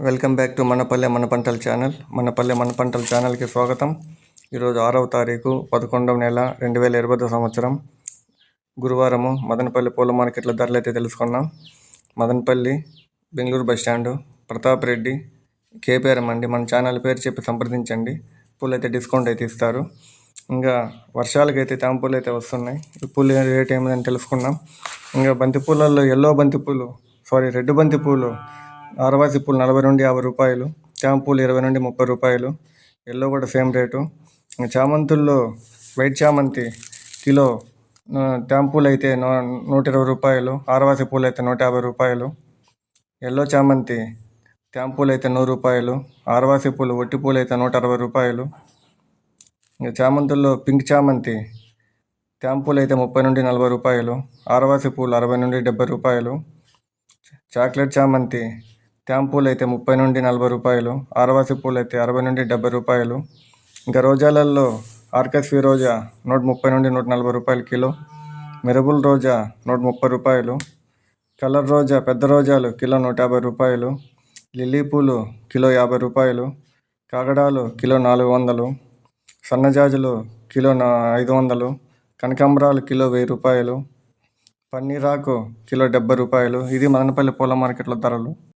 Welcome back to మనపల్లె మన పంటల channel. మనపల్లె మన పంటల ఛానల్కి స్వాగతం. ఈరోజు 6వ తారీఖు 11వ నెల 2020 సంవత్సరం గురువారము. మదనపల్లి పూల మార్కెట్ల ధరలు అయితే తెలుసుకున్నాం. మదనపల్లి బెంగళూరు బస్టాండు ప్రతాప్ రెడ్డి కేపీఆర్ మండి. మన ఛానల్ పేరు చెప్పి సంప్రదించండి, పూలు అయితే డిస్కౌంట్ అయితే ఇస్తారు. ఇంకా వర్షాలకైతే తాంపూలు అయితే వస్తున్నాయి. ఈ పూలు రేట్ ఏమిదని తెలుసుకున్నాం. ఇంకా బంతిపూలలో రెడ్ బంతి పూలు ఆరవాసి పూలు 40 నుండి 50 రూపాయలు, చామంతులు 20 నుండి 30 రూపాయలు, ఎల్లో కూడా సేమ్ రేటు. చామంతుల్లో వైట్ చామంతి కిలో, టాంపూలు అయితే 120 రూపాయలు, ఆరవాసి పూలు అయితే 150 రూపాయలు, ఎల్లో చామంతి టాంపూలు అయితే 100 రూపాయలు, ఆరవాసి పూలు ఒట్టి పూలు అయితే 160 రూపాయలు. ఇంకా చామంతుల్లో పింక్ చామంతి టాంపూలు అయితే 30 నుండి 40 రూపాయలు, ఆరవాసి పూలు 60 నుండి 70 రూపాయలు, చాక్లెట్ చామంతి టాంపూలు అయితే 30 నుండి 40 రూపాయలు, ఆరవాసి పూలు అయితే 60 నుండి 70 రూపాయలు. ఇంకా రోజాలలో ఆర్కెస్వి రోజా 130 నుండి 140 రూపాయలు కిలో, మెరబుల్ రోజా 130 రూపాయలు, కలర్ రోజా పెద్ద రోజాలు కిలో 150 రూపాయలు, లిల్లీ పూలు కిలో 50 రూపాయలు, కాగడాలు కిలో 400, సన్నజాజులు కిలో 500, కనకాంబరాలు కిలో 1000 రూపాయలు, పన్నీరాకు కిలో 70 రూపాయలు. ఇది మదనపల్లి పూల మార్కెట్ల ధరలు.